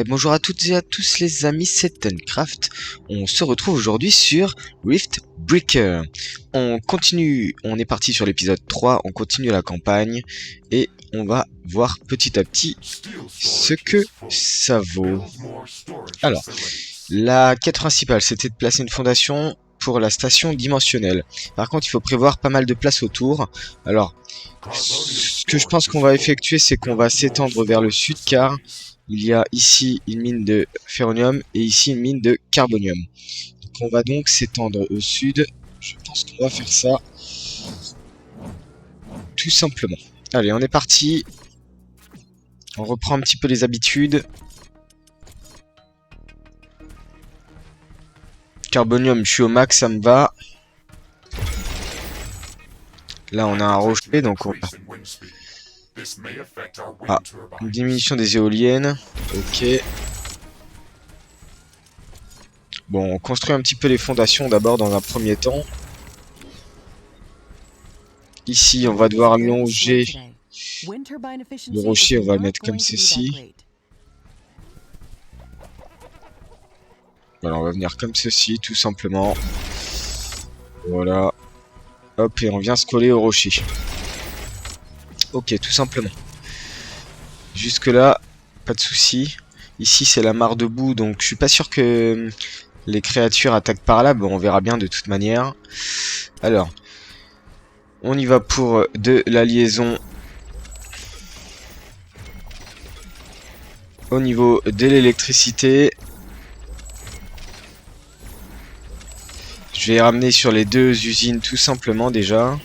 Bonjour à toutes et à tous les amis, c'est Tuncraft. On se retrouve aujourd'hui sur Rift Breaker. On continue, on est parti sur l'épisode 3, on continue la campagne et on va voir petit à petit ce que ça vaut. Alors, la quête principale c'était de placer une fondation pour la station dimensionnelle. Par contre, il faut prévoir pas mal de place autour. Alors, ce que je pense qu'on va effectuer, c'est qu'on va s'étendre vers le sud car il y a ici une mine de ferronium et ici une mine de carbonium. Donc on va donc s'étendre au sud. Je pense qu'on va faire ça tout simplement. Allez, on est parti. On reprend un petit peu les habitudes. Carbonium, je suis au max, ça me va. Là, on a un rocher, donc on va... Ah, une diminution des éoliennes. Ok. Bon, on construit un petit peu les fondations d'abord dans un premier temps. Ici, on va devoir allonger le rocher, on va le mettre comme ceci. Voilà, on va venir comme ceci, tout simplement. Voilà. Hop, et on vient se coller au rocher. Ok, tout simplement. Jusque là, pas de souci. Ici, c'est la mare de boue, donc je suis pas sûr que les créatures attaquent par là. Bon, on verra bien de toute manière. Alors, on y va pour de la liaison au niveau de l'électricité. Je vais ramener sur les deux usines tout simplement déjà.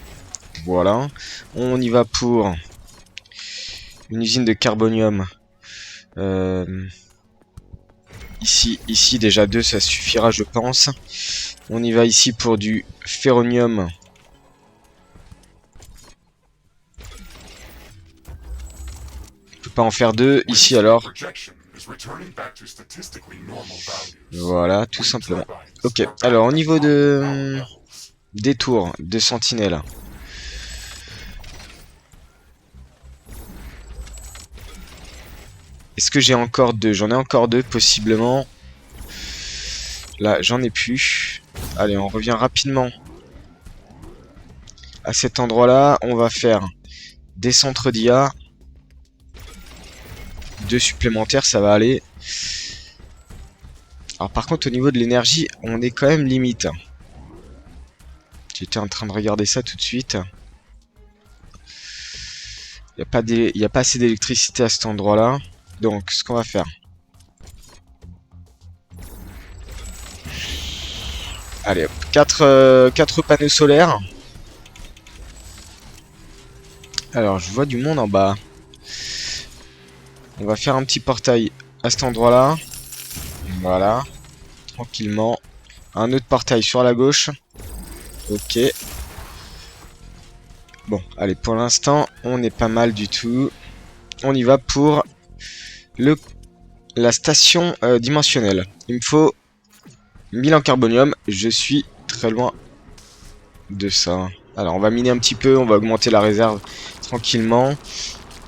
Voilà. On y va pour une usine de carbonium. Ici déjà deux, ça suffira je pense. On y va ici pour du ferronium. On peut pas en faire deux. Ici alors. Voilà, tout simplement. Ok, alors au niveau de des tours de sentinelles. Est-ce que j'ai encore deux? J'en ai encore deux possiblement. Là, j'en ai plus. Allez, on revient rapidement à cet endroit-là. On va faire des centres d'IA. Deux supplémentaires, ça va aller. Alors par contre, au niveau de l'énergie, on est quand même limite. J'étais en train de regarder ça tout de suite. Il n'y a pas assez d'électricité à cet endroit-là. Donc, ce qu'on va faire. Allez, hop. 4 panneaux solaires. Alors, je vois du monde en bas. On va faire un petit portail à cet endroit-là. Voilà. Tranquillement. Un autre portail sur la gauche. Ok. Bon, allez, pour l'instant, on est pas mal du tout. On y va pour la station dimensionnelle. Il me faut 1000 en carbonium. Je suis très loin de ça. Alors, on va miner un petit peu. On va augmenter la réserve tranquillement.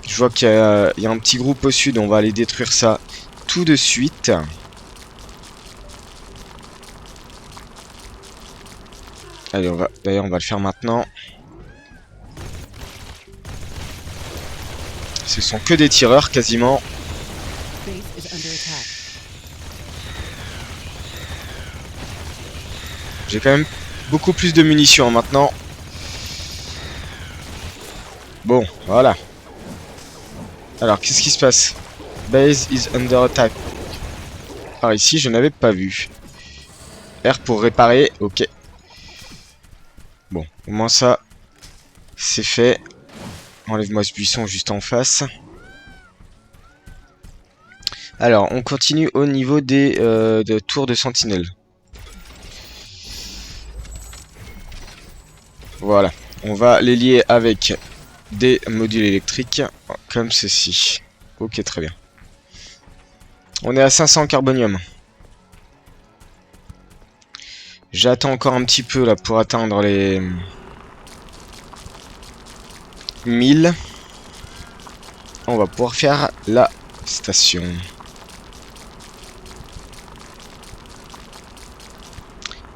Je vois qu'il y a un petit groupe au sud. On va aller détruire ça tout de suite. Allez, d'ailleurs, on va le faire maintenant. Ce sont que des tireurs, quasiment. J'ai quand même beaucoup plus de munitions maintenant. Bon, voilà. Alors, qu'est-ce qui se passe? Base is under attack. Par ici, je n'avais pas vu. R pour réparer, ok. Bon, au moins ça, c'est fait. Enlève-moi ce buisson juste en face. Alors, on continue au niveau des tours de sentinelle. Voilà. On va les lier avec des modules électriques, comme ceci. Ok, très bien. On est à 500 carbonium. J'attends encore un petit peu là pour atteindre les 1000. On va pouvoir faire la station.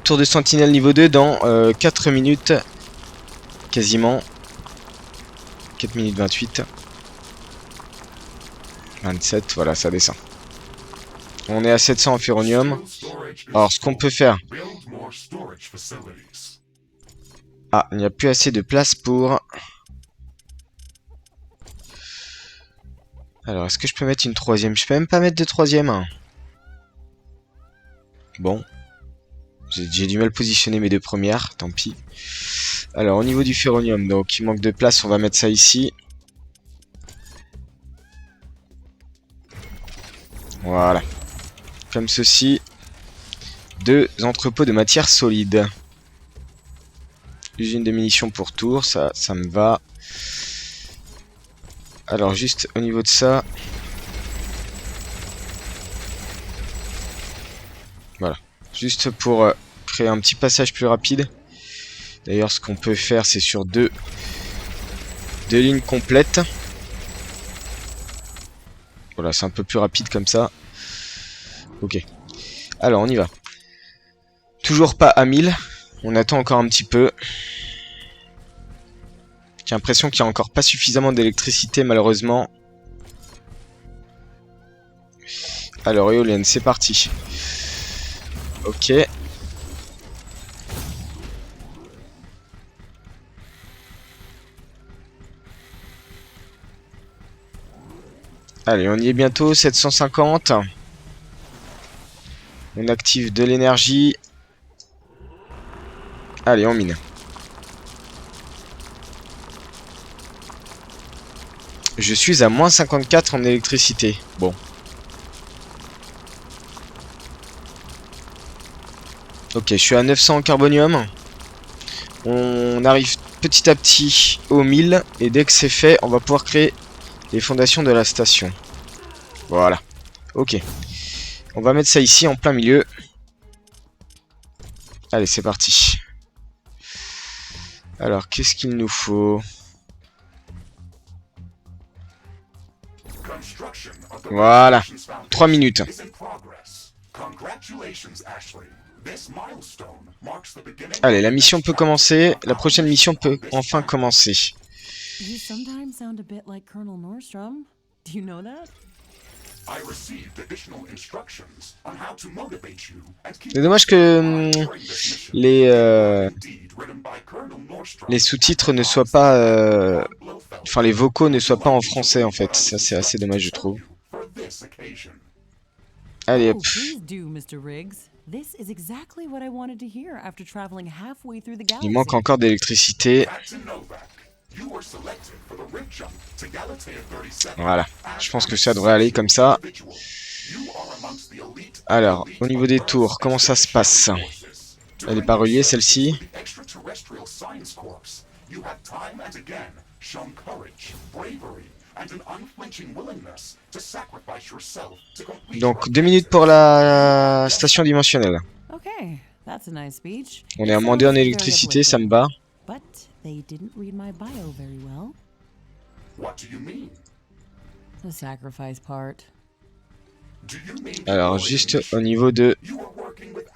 Tour de sentinelle niveau 2 dans 4 minutes. Quasiment. 4 minutes 28. 27, voilà, ça descend. On est à 700 en ferronium. Alors, ce qu'on peut faire... Ah, il n'y a plus assez de place pour... Alors, est-ce que je peux mettre une troisième? Je peux même pas mettre de troisième. Hein. Bon. J'ai du mal positionner mes deux premières, tant pis. Alors, au niveau du ferronium, donc il manque de place, on va mettre ça ici. Voilà. Comme ceci. 2 entrepôts de matière solide. Usine de munitions pour tour, ça me va. Alors juste au niveau de ça. Voilà. Juste pour créer un petit passage plus rapide. D'ailleurs ce qu'on peut faire c'est sur deux lignes complètes. Voilà, c'est un peu plus rapide comme ça. Ok. Alors on y va. Toujours pas à 1000. On attend encore un petit peu. J'ai l'impression qu'il n'y a encore pas suffisamment d'électricité malheureusement. Alors éolienne, c'est parti. Ok. Allez, on y est bientôt, 750. On active de l'énergie. Allez, on mine. Je suis à moins 54 en électricité. Bon. Ok, je suis à 900 en carbonium. On arrive petit à petit aux 1000. Et dès que c'est fait, on va pouvoir créer les fondations de la station. Voilà. Ok. On va mettre ça ici en plein milieu. Allez, c'est parti. Alors, qu'est-ce qu'il nous faut? Voilà. 3 minutes. Allez, la mission peut commencer. La prochaine mission peut enfin commencer. C'est dommage que les sous-titres ne soient pas... Enfin, les vocaux ne soient pas en français, en fait. Ça, c'est assez dommage, je trouve. Allez, hop. Il manque encore d'électricité. Voilà. Je pense que ça devrait aller comme ça. Alors, au niveau des tours, comment ça se passe? Elle n'est pas reliée, celle-ci. Donc 2 minutes pour la station dimensionnelle. On est à moins 2 en électricité, ça me bat. Alors juste au niveau de...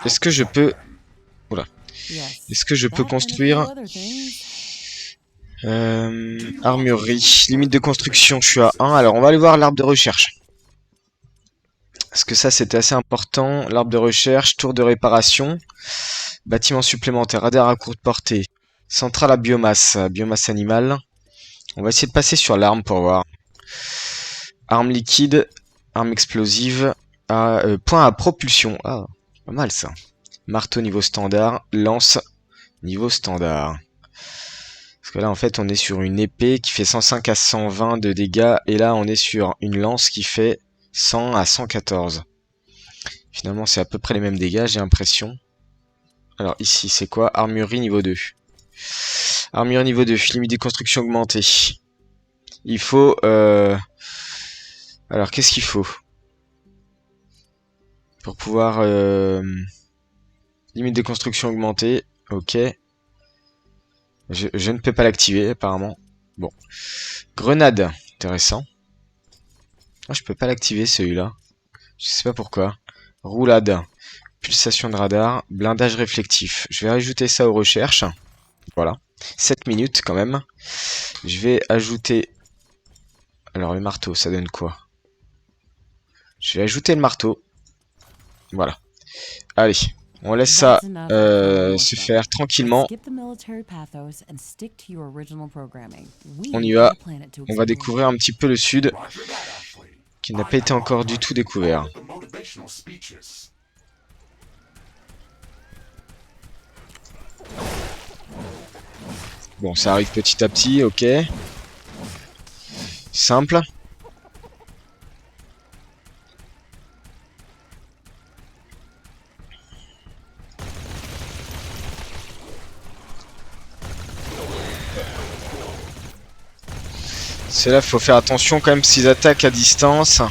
Est-ce que je peux... Oula. Est-ce que je peux construire... armurerie. Limite de construction, je suis à 1. Alors on va aller voir l'arbre de recherche. Parce que ça c'était assez important. L'arbre de recherche, tour de réparation. Bâtiment supplémentaire, radar à courte portée. Centrale à biomasse, biomasse animale. On va essayer de passer sur l'arme pour voir. Arme liquide, arme explosive, point à propulsion. Ah, pas mal ça. Marteau niveau standard, lance niveau standard. Parce que là en fait on est sur une épée qui fait 105 à 120 de dégâts. Et là on est sur une lance qui fait 100 à 114. Finalement c'est à peu près les mêmes dégâts, j'ai l'impression. Alors ici c'est quoi? Armurerie niveau 2. Armurerie niveau 2, limite de construction augmentée. Il faut... Alors qu'est-ce qu'il faut? Pour pouvoir... Limite de construction augmentée. Ok. Je ne peux pas l'activer apparemment. Bon. Grenade. Intéressant. Ah, je peux pas l'activer celui-là. Je sais pas pourquoi. Roulade. Pulsation de radar, blindage réflectif. Je vais rajouter ça aux recherches. Voilà. 7 minutes quand même. Je vais ajouter... Alors le marteau, ça donne quoi? Je vais ajouter le marteau. Voilà. Allez, on laisse ça se faire tranquillement. On y va. On va découvrir un petit peu le sud, qui n'a pas été encore du tout découvert. Bon, ça arrive petit à petit, ok. Simple. C'est là, faut faire attention quand même s'ils attaquent à distance. Vous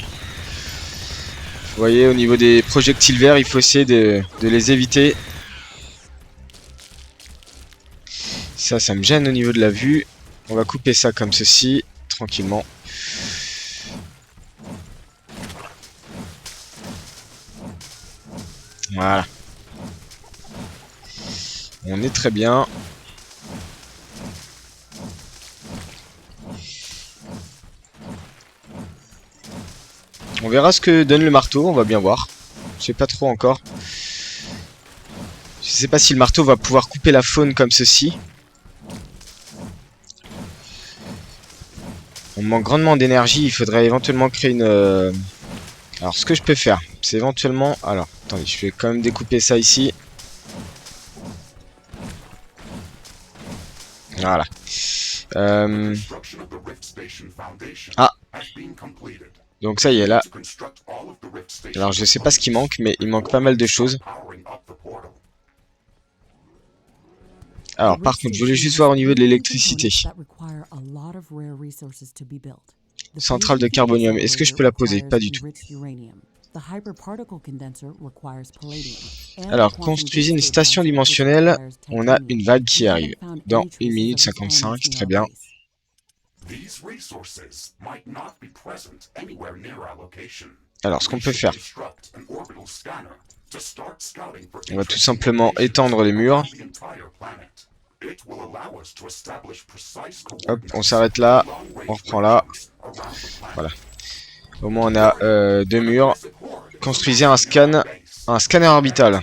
voyez, au niveau des projectiles verts, il faut essayer de les éviter. Ça me gêne au niveau de la vue. On va couper ça comme ceci, tranquillement. Voilà. On est très bien. On verra ce que donne le marteau, on va bien voir. Je sais pas trop encore. Je sais pas si le marteau va pouvoir couper la faune comme ceci. On manque grandement d'énergie, il faudrait éventuellement créer une... Alors ce que je peux faire, c'est éventuellement... Alors, attendez, je vais quand même découper ça ici. Voilà. Ah. Donc ça y est, là. Alors je sais pas ce qui manque, mais il manque pas mal de choses. Alors par contre, je voulais juste voir au niveau de l'électricité. Centrale de carbonium, est-ce que je peux la poser? Pas du tout. Alors, construisez une station dimensionnelle. On a une vague qui arrive. Dans 1 minute 55, très bien. Alors, ce qu'on peut faire, on va tout simplement étendre les murs. Hop, on s'arrête là, on reprend là. Voilà. Au moins on a 2 murs. Construisez un scanner orbital.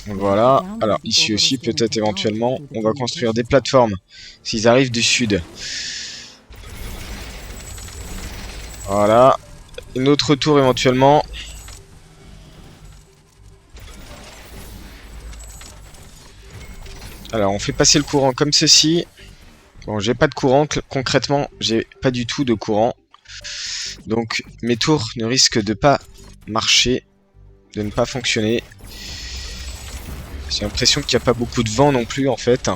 Voilà. Alors ici aussi peut-être éventuellement on va construire des plateformes s'ils arrivent du sud. Voilà. Une autre tour éventuellement. Alors on fait passer le courant comme ceci. Bon, j'ai pas de courant, concrètement j'ai pas du tout de courant. Donc mes tours ne risquent de pas marcher, de ne pas fonctionner. J'ai l'impression qu'il n'y a pas beaucoup de vent non plus en fait.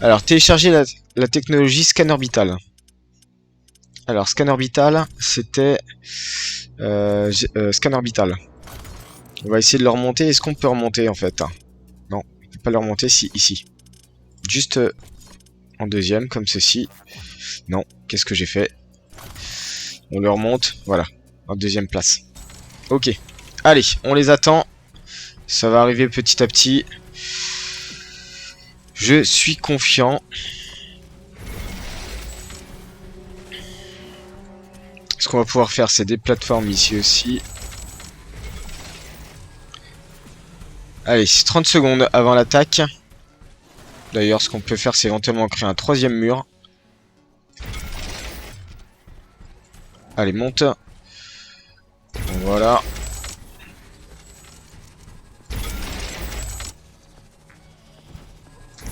Alors télécharger la technologie scan orbital. Alors scan orbital, c'était scan orbital. On va essayer de le remonter. Est-ce qu'on peut remonter en fait? Non, on peut pas le remonter ici. Juste en deuxième, comme ceci. Non, qu'est-ce que j'ai fait? On le remonte, voilà, en deuxième place. Ok, allez, on les attend. Ça va arriver petit à petit. Je suis confiant. Ce qu'on va pouvoir faire, c'est des plateformes ici aussi. Allez, 30 secondes avant l'attaque. D'ailleurs, ce qu'on peut faire, c'est éventuellement créer un 3e mur. Allez, monte. Voilà.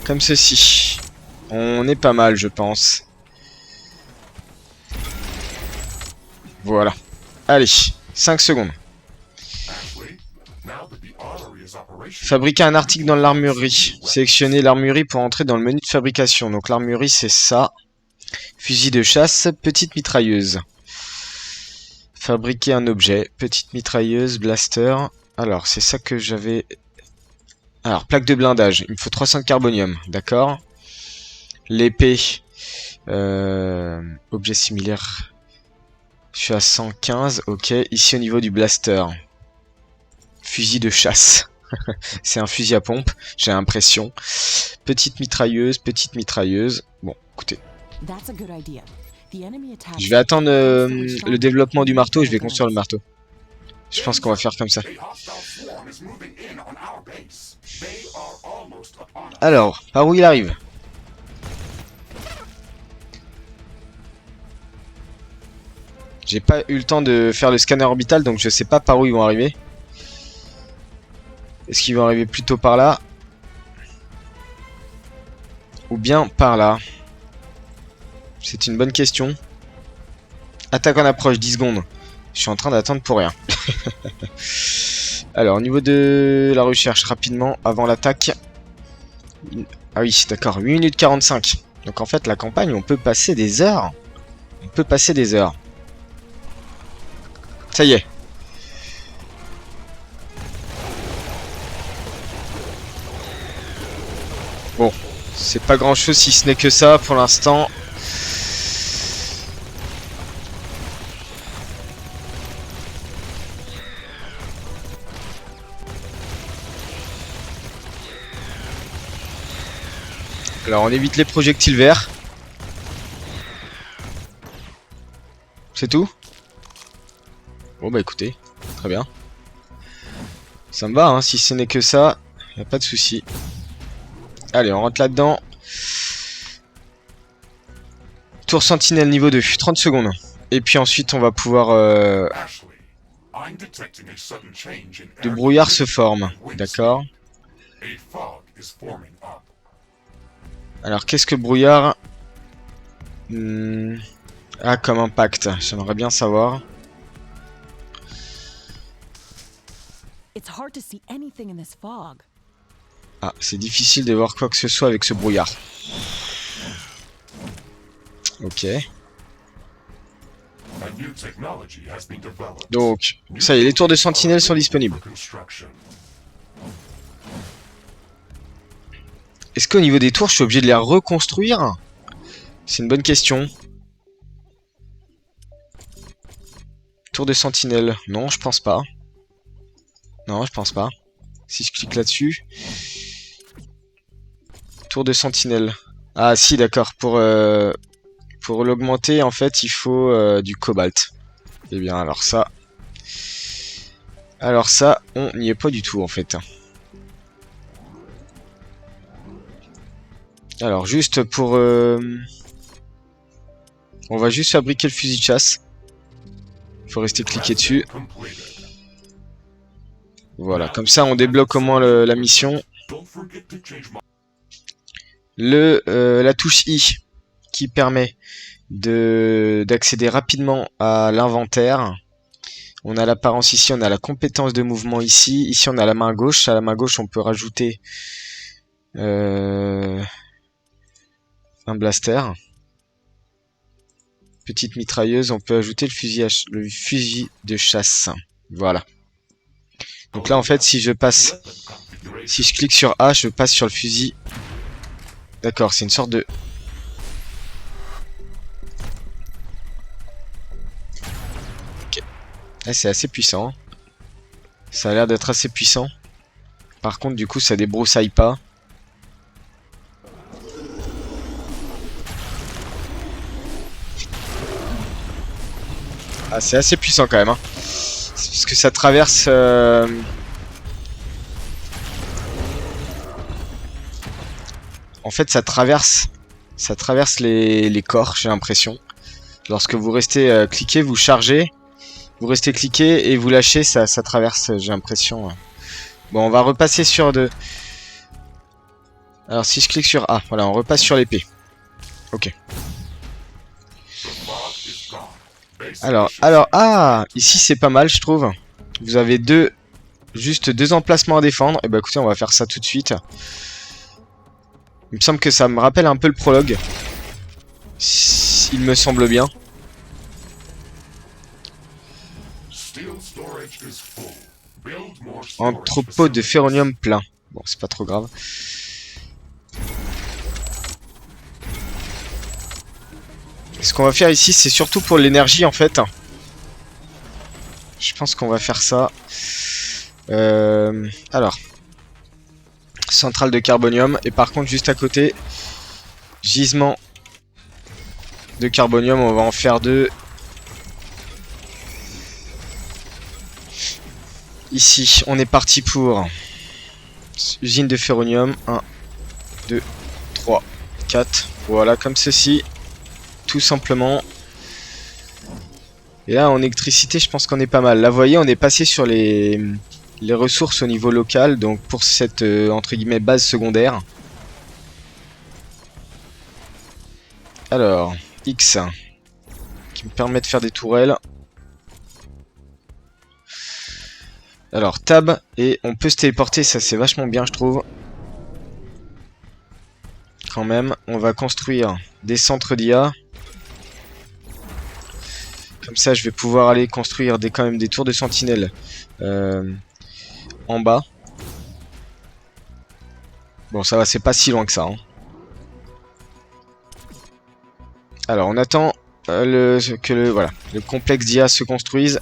Comme ceci. On est pas mal, je pense. Voilà. Allez, 5 secondes. Fabriquer un article dans l'armurerie. Sélectionnez l'armurerie pour entrer dans le menu de fabrication. Donc l'armurerie, c'est ça. Fusil de chasse, petite mitrailleuse. Fabriquer un objet, petite mitrailleuse, blaster. Alors, c'est ça que j'avais... Alors, plaque de blindage. Il me faut 300 de carbonium, d'accord. L'épée. Objet similaire. Je suis à 115, ok. Ici au niveau du blaster. Fusil de chasse. C'est un fusil à pompe, j'ai l'impression. Petite mitrailleuse. Bon, écoutez. Je vais attendre le développement du marteau et je vais construire le marteau. Je pense qu'on va faire comme ça. Alors, par où il arrive? J'ai pas eu le temps de faire le scanner orbital, donc je sais pas par où ils vont arriver. Est-ce qu'ils vont arriver plutôt par là? Ou bien par là? C'est une bonne question. Attaque en approche, 10 secondes. Je suis en train d'attendre pour rien. Alors, au niveau de la recherche, rapidement, avant l'attaque. Ah oui, d'accord, 8 minutes 45. Donc en fait, la campagne, on peut passer des heures. On peut passer des heures. Ça y est. Bon, c'est pas grand chose si ce n'est que ça pour l'instant. Alors on évite les projectiles verts. C'est tout? Bon bah écoutez, très bien. Ça me va, hein, si ce n'est que ça, y a pas de souci. Allez, on rentre là-dedans. Tour sentinelle niveau 2, 30 secondes. Et puis ensuite on va pouvoir... Le brouillard se forme, d'accord. Alors qu'est-ce que le brouillard? Ah, comme impact, j'aimerais bien savoir. Ah, c'est difficile de voir quoi que ce soit avec ce brouillard. Ok. Donc, ça y est, les tours de sentinelle sont disponibles. Est-ce qu'au niveau des tours, je suis obligé de les reconstruire? C'est une bonne question. Tour de sentinelle. Non, je pense pas. Non, je pense pas. Si je clique là-dessus. Tour de sentinelle. Ah si, d'accord. Pour l'augmenter, en fait, il faut du cobalt. Eh bien, alors ça... on n'y est pas du tout, en fait. Alors, juste pour... On va juste fabriquer le fusil de chasse. Il faut rester cliqué dessus. Voilà, comme ça, on débloque au moins la mission. La touche I, qui permet d'accéder rapidement à l'inventaire. On a l'apparence ici, on a la compétence de mouvement ici. Ici, on a la main gauche. À la main gauche, on peut rajouter un blaster. Petite mitrailleuse, on peut ajouter le fusil de chasse. Voilà. Donc là, en fait, si je clique sur A, je passe sur le fusil. D'accord, c'est une sorte de... Ok. Là, c'est assez puissant. Ça a l'air d'être assez puissant. Par contre, du coup, ça débroussaille pas. Ah, c'est assez puissant quand même, hein. Parce que ça traverse... En fait, ça traverse les corps, j'ai l'impression. Lorsque vous restez cliqué, vous chargez. Vous restez cliqué et vous lâchez, ça traverse, j'ai l'impression. Bon, on va repasser sur de... Alors, si je clique sur A, voilà, on repasse sur l'épée. Ok. Alors, ah, ici c'est pas mal, je trouve. Vous avez juste deux emplacements à défendre. Et bah écoutez, on va faire ça tout de suite. Il me semble que ça me rappelle un peu le prologue. Il me semble bien. Entrepôt de ferronium plein. Bon, c'est pas trop grave. Ce qu'on va faire ici, c'est surtout pour l'énergie en fait. Je pense qu'on va faire ça. Alors. Centrale de carbonium. Et par contre, juste à côté, gisement de carbonium. On va en faire 2. Ici, on est parti pour usine de ferronium. 1, 2, 3, 4. Voilà, comme ceci. Tout simplement. Et là, en électricité, je pense qu'on est pas mal. Là, vous voyez, on est passé sur les ressources au niveau local. Donc, pour cette, entre guillemets, base secondaire. Alors, X. Qui me permet de faire des tourelles. Alors, tab. Et on peut se téléporter. Ça, c'est vachement bien, je trouve. Quand même. On va construire des centres d'IA. Comme ça, je vais pouvoir aller construire quand même des tours de sentinelle en bas. Bon, ça va, c'est pas si loin que ça. Hein. Alors, on attend que le complexe d'IA se construise.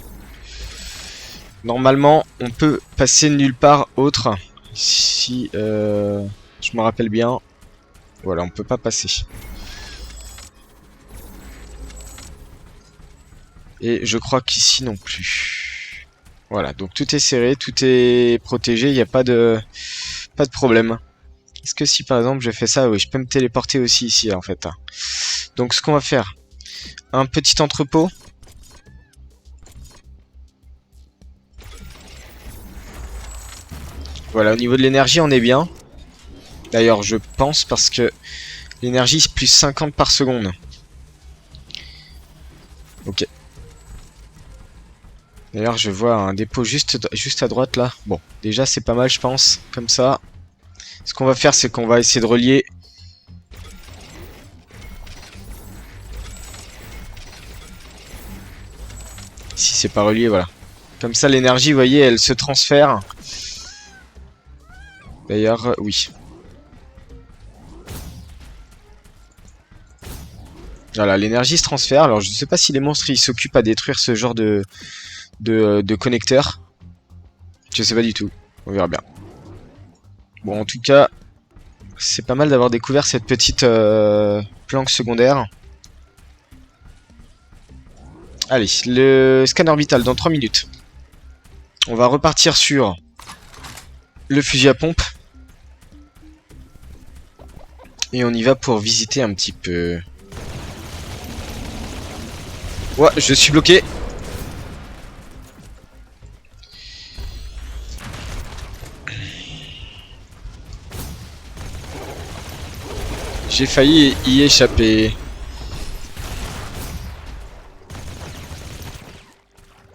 Normalement, on peut passer nulle part autre. Si je me rappelle bien. Voilà, on peut pas passer. Et je crois qu'ici non plus. Voilà, donc tout est serré, tout est protégé, il n'y a pas de problème. Est-ce que si par exemple je fais ça, oui, je peux me téléporter aussi ici en fait. Donc ce qu'on va faire, un petit entrepôt. Voilà, au niveau de l'énergie, on est bien. D'ailleurs, je pense parce que l'énergie c'est plus 50 par seconde. Ok. D'ailleurs, je vois un dépôt juste à droite là. Bon, déjà c'est pas mal, je pense. Comme ça. Ce qu'on va faire, c'est qu'on va essayer de relier. Si c'est pas relié, voilà. Comme ça, l'énergie, vous voyez, elle se transfère. D'ailleurs, oui. Voilà, l'énergie se transfère. Alors, je ne sais pas si les monstres, ils s'occupent à détruire ce genre de connecteurs. Je sais pas du tout. On verra bien. Bon, en tout cas, c'est pas mal d'avoir découvert cette petite planque secondaire. Allez, le scanner orbital dans 3 minutes. On va repartir sur le fusil à pompe. Et on y va pour visiter un petit peu. Ouais, je suis bloqué. J'ai failli y échapper.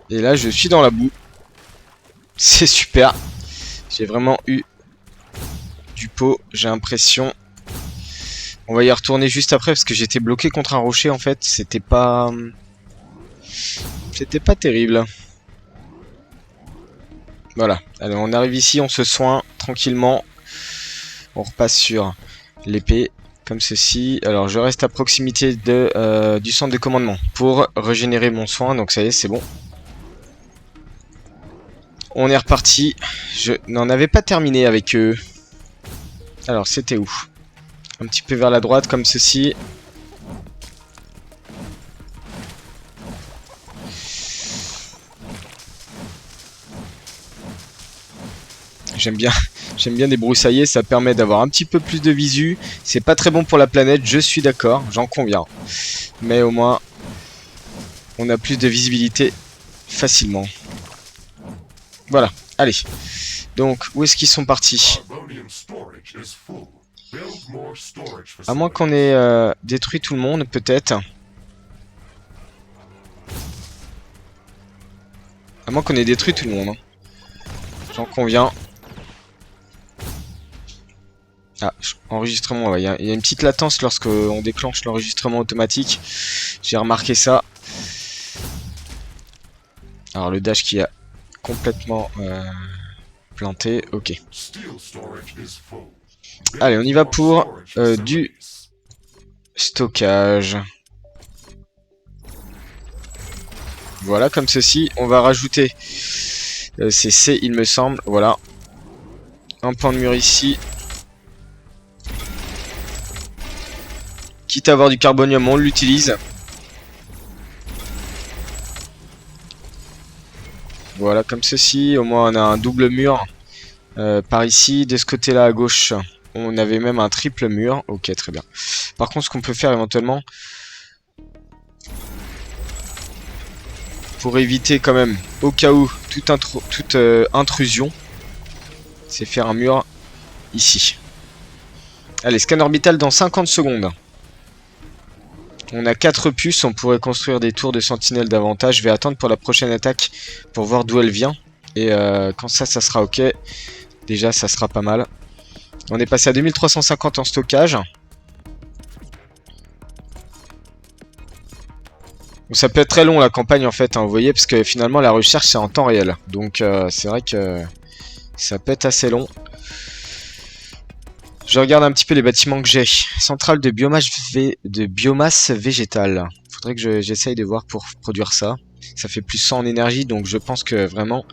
Et là, je suis dans la boue. C'est super. J'ai vraiment eu du pot, j'ai l'impression. On va y retourner juste après parce que j'étais bloqué contre un rocher en fait. C'était pas terrible. Voilà. Alors on arrive ici, on se soigne tranquillement. On repasse sur l'épée comme ceci. Alors je reste à proximité du centre de commandement pour régénérer mon soin. Donc ça y est, c'est bon. On est reparti. Je n'en avais pas terminé avec eux. Alors c'était où? Un petit peu vers la droite comme ceci. J'aime bien débroussailler, ça permet d'avoir un petit peu plus de visu. C'est pas très bon pour la planète, je suis d'accord, j'en conviens. Mais au moins, on a plus de visibilité facilement. Voilà, allez. Donc, où est-ce qu'ils sont partis? À moins qu'on ait détruit tout le monde, peut-être. À moins qu'on ait détruit tout le monde. Hein. J'en conviens. Ah, enregistrement, il y a une petite latence lorsqu'on déclenche l'enregistrement automatique. J'ai remarqué ça. Alors le dash qui a complètement planté, ok. Allez, on y va pour du stockage. Voilà, comme ceci. On va rajouter... c'est C, il me semble. Voilà. Un pan de mur ici. Quitte à avoir du carbonium, on l'utilise. Voilà, comme ceci. Au moins, on a un double mur par ici. De ce côté-là, à gauche, on avait même un triple mur. Ok, très bien. Par contre, ce qu'on peut faire éventuellement, pour éviter quand même, au cas où, toute intrusion, c'est faire un mur ici. Allez, scan orbital dans 50 secondes. On a 4 puces, on pourrait construire des tours de sentinelle davantage. Je vais attendre pour la prochaine attaque pour voir d'où elle vient. Et quand ça sera ok. Déjà, ça sera pas mal. On est passé à 2350 en stockage. Donc, ça peut être très long la campagne en fait, hein, vous voyez, parce que finalement la recherche c'est en temps réel. Donc c'est vrai que ça peut être assez long. Je regarde un petit peu les bâtiments que j'ai. Centrale de biomasse végétale. Faudrait que j'essaye de voir pour produire ça. Ça fait plus 100 en énergie, donc je pense que vraiment...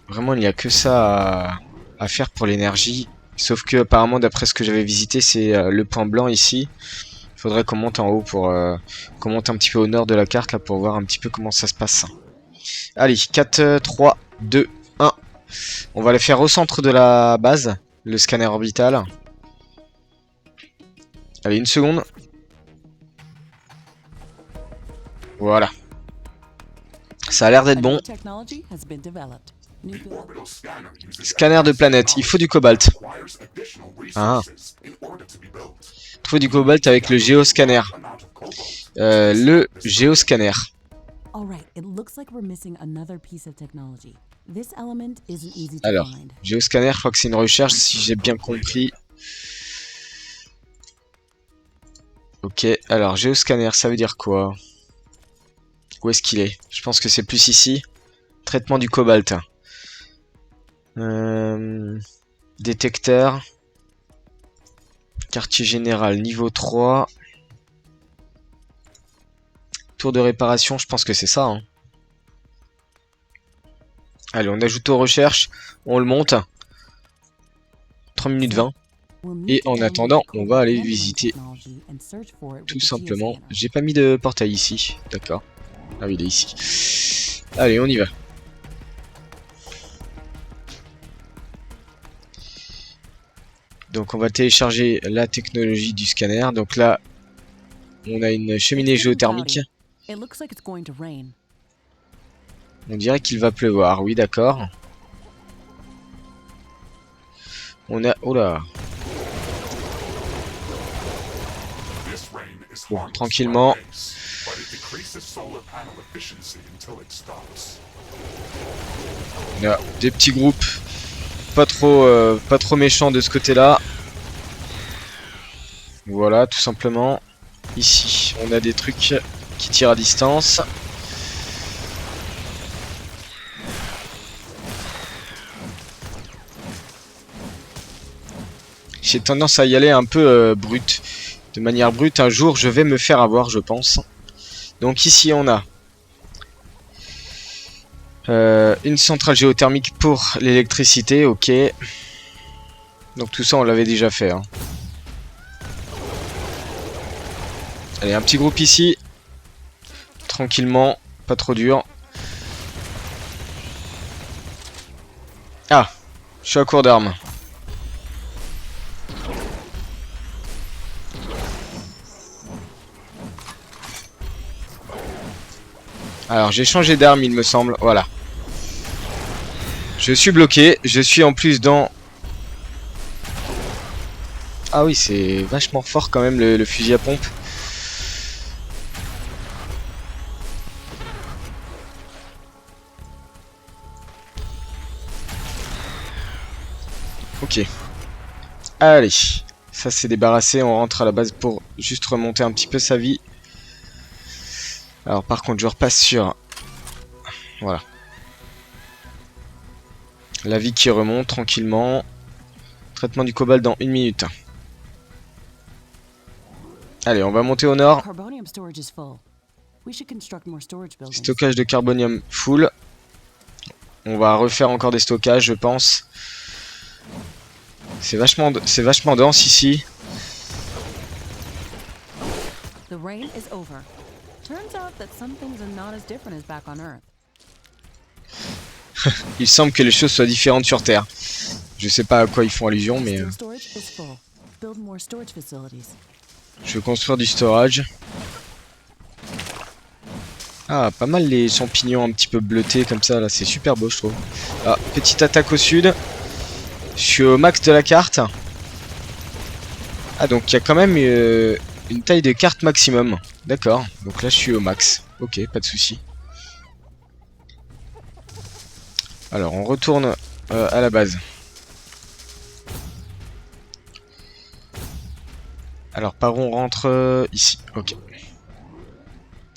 vraiment il n'y a que ça à faire pour l'énergie. Sauf que apparemment d'après ce que j'avais visité, c'est le point blanc ici. Il faudrait qu'on monte en haut pour... qu'on monte un petit peu au nord de la carte là pour voir un petit peu comment ça se passe. Allez, 4, 3, 2, 1. On va le faire au centre de la base, le scanner orbital. Allez, une seconde. Voilà. Ça a l'air d'être bon. Scanner de planète, il faut du cobalt. Ah. Il faut du cobalt avec le géoscanner. Le géoscanner. Alors, géoscanner, je crois que c'est une recherche si j'ai bien compris. Ok, alors géoscanner, ça veut dire quoi? Où est-ce qu'il est? Je pense que c'est plus ici. Traitement du cobalt. Détecteur. Quartier général, niveau 3. Tour de réparation, je pense que c'est ça. Hein. Allez, on ajoute aux recherches. On le monte. 3 minutes 20. Et en attendant, on va aller visiter. Tout simplement. J'ai pas mis de portail ici. D'accord. Ah oui, il est ici. Allez, on y va. Donc on va télécharger la technologie du scanner. Donc là, on a une cheminée géothermique. On dirait qu'il va pleuvoir. Oui, d'accord. On a... Oh là. Bon, tranquillement. On a des petits groupes pas trop méchants de ce côté-là. Voilà, tout simplement. Ici, on a des trucs qui tirent à distance. J'ai tendance à y aller un peu brut. De manière brute, un jour, je vais me faire avoir, je pense. Donc ici, on a une centrale géothermique pour l'électricité, ok. Donc tout ça, on l'avait déjà fait. Hein. Allez, un petit groupe ici. Tranquillement, pas trop dur. Ah, je suis à court d'armes. Alors, j'ai changé d'arme, il me semble. Voilà. Je suis bloqué. Je suis en plus dans... Ah oui, c'est vachement fort quand même le fusil à pompe. Ok. Allez. Ça c'est débarrassé. On rentre à la base pour juste remonter un petit peu sa vie. Alors par contre, je repasse sur... Voilà. La vie qui remonte tranquillement. Traitement du cobalt dans 1 minute. Allez, on va monter au nord. Carbonium storage is full. We should construct more storage buildings. Stockage de carbonium full. On va refaire encore des stockages, je pense. C'est vachement dense ici. The rain is over. Turns out that some things are not as different as back on Earth. Il semble que les choses soient différentes sur Terre. Je sais pas à quoi ils font allusion, mais... Steel storage is full. Build more storage facilities. Je vais construire du storage. Ah, pas mal les champignons un petit peu bleutés comme ça, là, c'est super beau, je trouve. Ah, petite attaque au sud. Je suis au max de la carte. Ah, donc il y a quand même une taille de carte maximum. D'accord, donc là je suis au max. Ok, pas de souci. Alors, on retourne à la base. Alors, par où on rentre ici. Ok.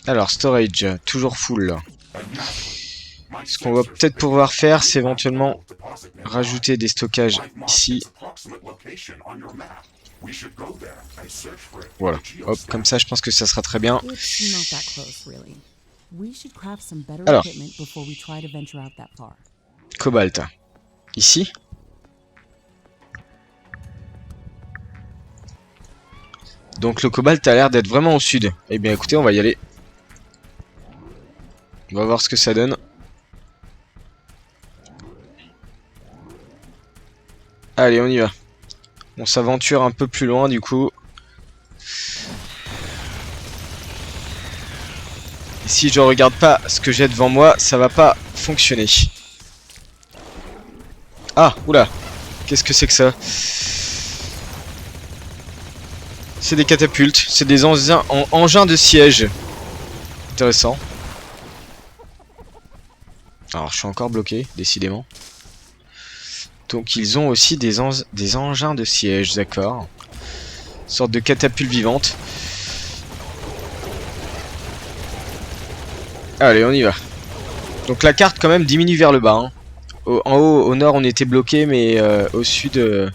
Alors, storage, toujours full. Ce qu'on va peut-être pouvoir faire, c'est éventuellement rajouter des stockages ici. Voilà. Hop, comme ça, je pense que ça sera très bien. Alors, cobalt. Ici. Donc le cobalt a l'air d'être vraiment au sud. Eh bien écoutez, on va y aller. On va voir ce que ça donne. Allez, on y va. On s'aventure un peu plus loin du coup. Et si je regarde pas ce que j'ai devant moi, ça va pas fonctionner. Ah, oula. Qu'est-ce que c'est que ça? C'est des catapultes, c'est des engins de siège. Intéressant. Alors je suis encore bloqué, décidément. Donc ils ont aussi des engins de siège, d'accord. Une sorte de catapulte vivante. Allez, on y va. Donc la carte quand même diminue vers le bas. Hein. En haut, au nord on était bloqué, mais au sud...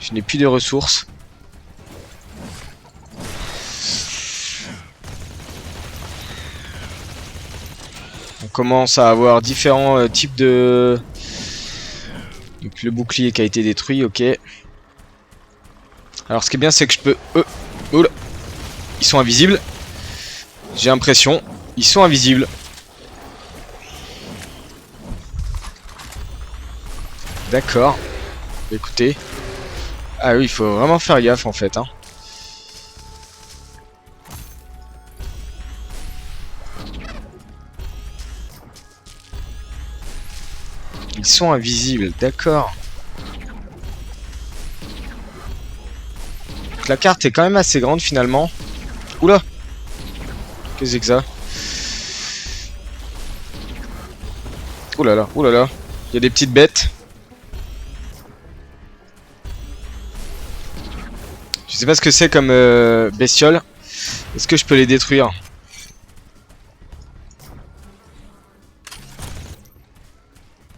Je n'ai plus de ressources. On commence à avoir différents types de... Donc le bouclier qui a été détruit, ok. Alors ce qui est bien c'est que je peux... Oula. Ils sont invisibles. J'ai l'impression. Ils sont invisibles. D'accord. Écoutez. Ah oui, il faut vraiment faire gaffe en fait. Hein. Ils sont invisibles, d'accord. La carte est quand même assez grande finalement. Oula. Qu'est-ce que c'est que ça? Oulala, oulala. Il y a des petites bêtes. Je sais pas ce que c'est comme bestiole. Est-ce que je peux les détruire?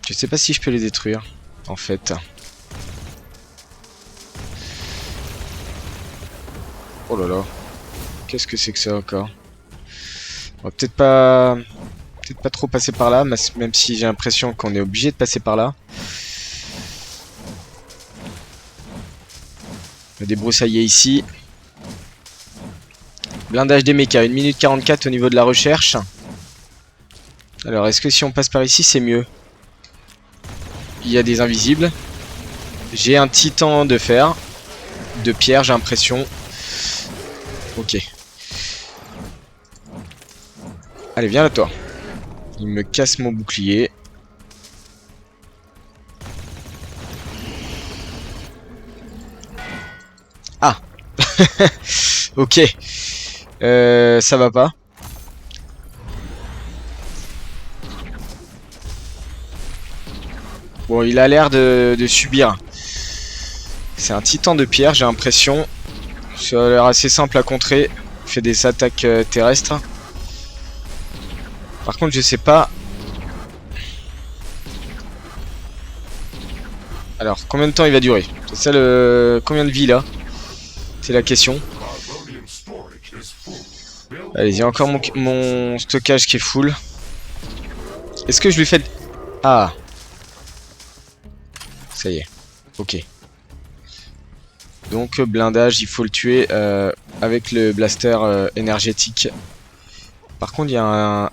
Je sais pas si je peux les détruire, en fait. Oh là là. Qu'est-ce que c'est que ça encore? On va peut-être pas trop passer par là, même si j'ai l'impression qu'on est obligé de passer par là. On va débroussailler ici. Blindage des mechas, 1 minute 44 au niveau de la recherche. Alors, est-ce que si on passe par ici, c'est mieux? Il y a des invisibles. J'ai un titan de fer. De pierre, j'ai l'impression. Ok. Allez, viens là, toi. Il me casse mon bouclier. Ah. Ok. Ça va pas. Bon, il a l'air de subir. C'est un titan de pierre, j'ai l'impression. Ça a l'air assez simple à contrer. Il fait des attaques terrestres. Par contre, je sais pas. Alors, combien de temps il va durer? C'est ça le... Combien de vie là? C'est la question. Allez, il y a encore mon stockage qui est full. Est-ce que je lui fais... Ah. Ça y est. Ok. Donc, blindage, il faut le tuer avec le blaster énergétique. Par contre, il y a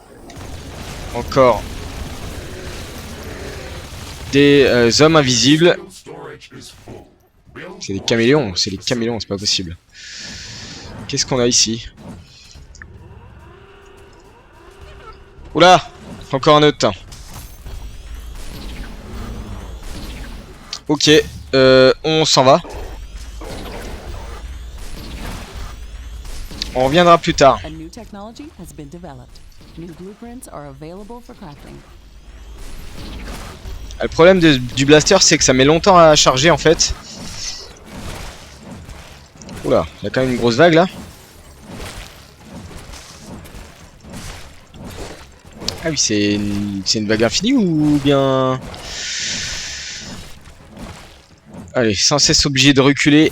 encore des hommes invisibles. C'est des caméléons, c'est pas possible. Qu'est-ce qu'on a ici? Oula! Encore un autre. Ok, on s'en va. On reviendra plus tard. A new technology has been developed. New blueprints are available for crafting. Le problème du blaster, c'est que ça met longtemps à charger en fait. Oula, il y a quand même une grosse vague là. Ah oui, c'est une vague infinie ou bien... Allez, sans cesse obligé de reculer.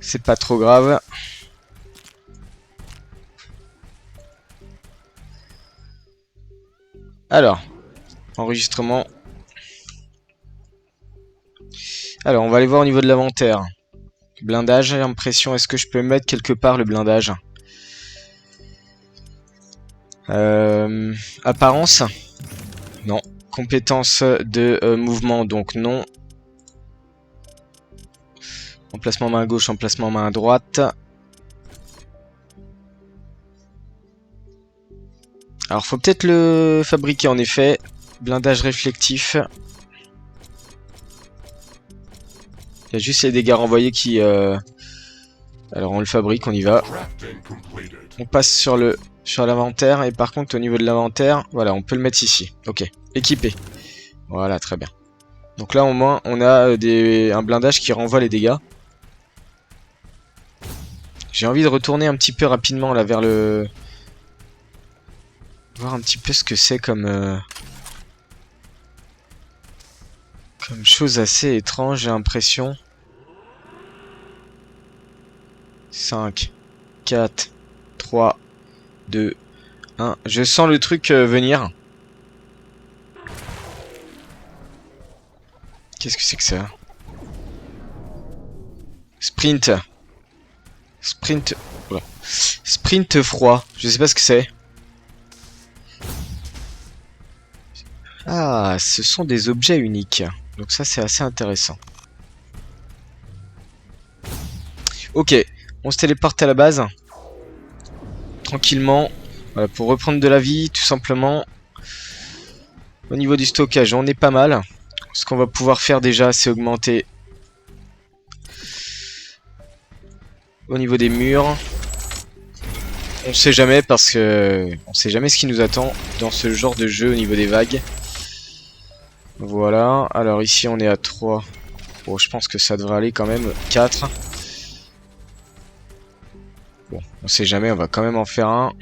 C'est pas trop grave. Alors, enregistrement. Alors, on va aller voir au niveau de l'inventaire. Blindage, impression, est-ce que je peux mettre quelque part le blindage? Apparence? Non. Compétence de mouvement, donc non. Emplacement main gauche, emplacement main droite. Alors faut peut-être le fabriquer en effet. Blindage réflectif. Il y a juste les dégâts renvoyés qui... Alors on le fabrique, on y va. On passe sur l'inventaire et par contre au niveau de l'inventaire, voilà, on peut le mettre ici. Ok, équipé. Voilà, très bien. Donc là au moins on a un blindage qui renvoie les dégâts. J'ai envie de retourner un petit peu rapidement là vers le... Voir un petit peu ce que c'est comme chose assez étrange, j'ai l'impression. 5, 4, 3, 2, 1. Je sens le truc venir. Qu'est-ce que c'est que ça? Sprint. Sprint. Voilà. Sprint froid. Je sais pas ce que c'est. Ah, ce sont des objets uniques. Donc ça, c'est assez intéressant. Ok, on se téléporte à la base. Tranquillement. Voilà, pour reprendre de la vie, tout simplement. Au niveau du stockage, on est pas mal. Ce qu'on va pouvoir faire déjà, c'est augmenter au niveau des murs. On sait jamais parce que on sait jamais ce qui nous attend dans ce genre de jeu au niveau des vagues. Voilà, alors ici on est à 3. Bon, je pense que ça devrait aller quand même. 4. Bon, on sait jamais, on va quand même en faire un.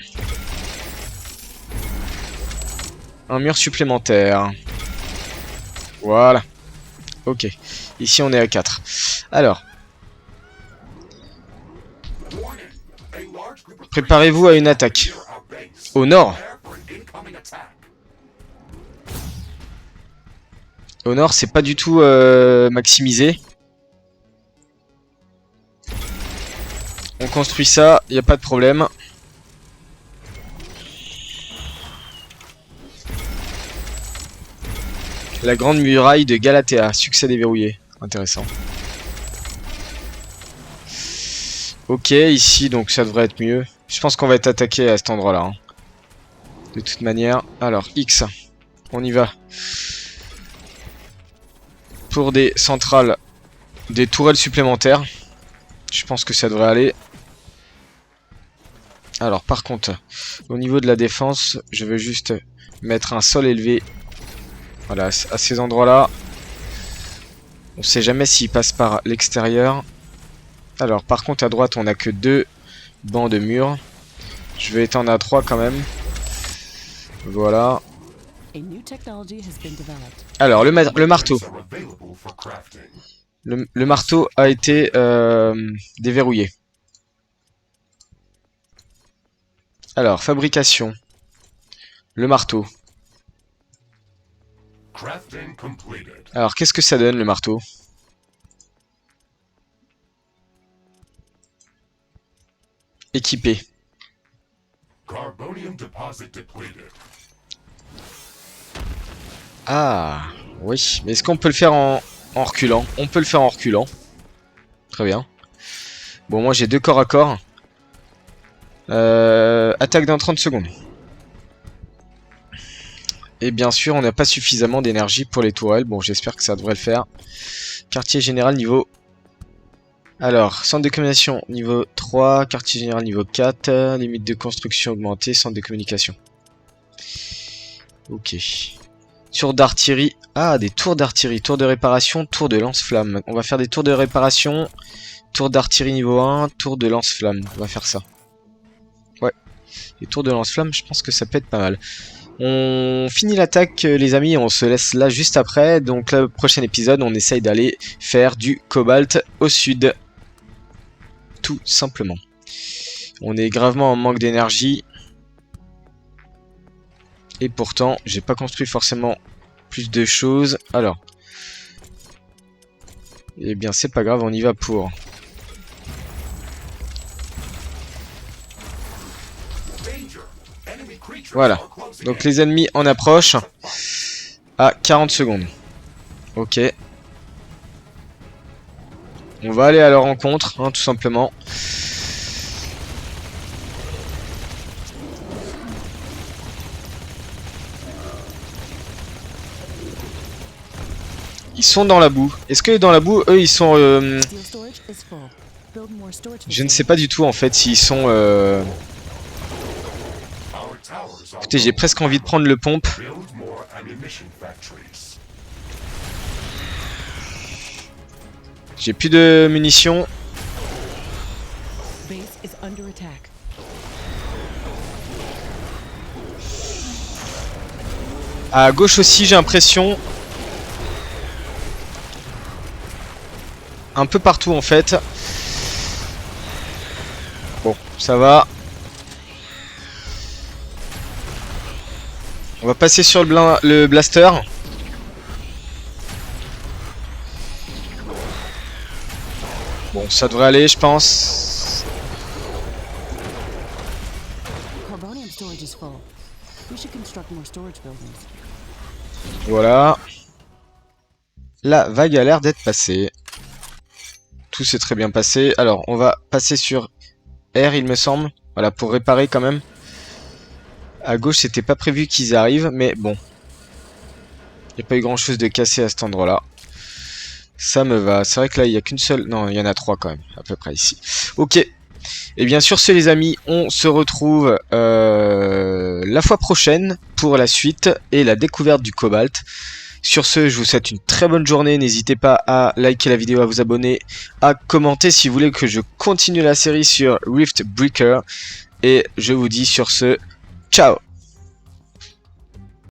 Un mur supplémentaire. Voilà. Ok. Ici on est à 4. Alors. Préparez-vous à une attaque. Au nord. Au nord, c'est pas du tout maximisé. On construit ça, y a pas de problème. La grande muraille de Galatea, succès déverrouillé. Intéressant. Ok, ici, donc ça devrait être mieux. Je pense qu'on va être attaqué à cet endroit-là. Hein. De toute manière. Alors, X. On y va. Pour des centrales, des tourelles supplémentaires. Je pense que ça devrait aller. Alors, par contre, au niveau de la défense, je veux juste mettre un sol élevé. Voilà, à ces endroits-là. On sait jamais s'il passe par l'extérieur. Alors, par contre, à droite, on n'a que 2 bancs de murs. Je vais étendre à 3 quand même. Voilà. A new technology has been developed. Alors, le marteau. are available for crafting. Le marteau a été déverrouillé. Alors, fabrication. Le marteau. Crafting completed. Alors, qu'est-ce que ça donne, le marteau? Équipé. Carbonium deposit depleted. Ah, oui. Mais est-ce qu'on peut le faire en reculant? On peut le faire en reculant. Très bien. Bon, moi j'ai 2 corps à corps. Attaque dans 30 secondes. Et bien sûr, on n'a pas suffisamment d'énergie pour les tourelles. Bon, j'espère que ça devrait le faire. Quartier général niveau... Alors, centre de communication niveau 3, quartier général niveau 4, limite de construction augmentée, centre de communication. Ok. Tour d'artillerie. Ah, des tours d'artillerie. Tour de réparation, tour de lance-flamme. On va faire des tours de réparation. Tour d'artillerie niveau 1, tour de lance-flamme. On va faire ça. Ouais. Les tours de lance-flamme, je pense que ça peut être pas mal. On finit l'attaque, les amis. On se laisse là juste après. Donc, le prochain épisode, on essaye d'aller faire du cobalt au sud. Tout simplement. On est gravement en manque d'énergie. Et pourtant, j'ai pas construit forcément plus de choses. Alors. Eh bien, c'est pas grave, on y va pour. Voilà. Donc les ennemis en approche. À 40 secondes. Ok. On va aller à leur rencontre, hein, tout simplement. Ils sont dans la boue. Est-ce que dans la boue, eux, ils sont... Steel storage is full. Build more storage Je ne sais pas du tout, en fait, s'ils sont... Our towers are Écoutez, j'ai presque envie de prendre le pompe. build more ammunition factories. J'ai plus de munitions. Base is under attack. À gauche aussi, j'ai l'impression. Un peu partout, en fait. Bon, ça va. On va passer sur le blaster. Bon, ça devrait aller, je pense. Carbonium storage is full. We should construct more storage buildings. Voilà. La vague a l'air d'être passée. Tout s'est très bien passé. Alors, on va passer sur R, il me semble. Voilà, pour réparer quand même. À gauche, c'était pas prévu qu'ils arrivent, mais bon. Il n'y a pas eu grand chose de cassé à cet endroit-là. Ça me va. C'est vrai que là, il n'y a qu'une seule... Non, il y en a 3 quand même, à peu près ici. Ok. Et bien sur ce, les amis, on se retrouve la fois prochaine pour la suite et la découverte du cobalt. Sur ce, je vous souhaite une très bonne journée. N'hésitez pas à liker la vidéo, à vous abonner, à commenter si vous voulez que je continue la série sur Rift Breaker. Et je vous dis sur ce, ciao!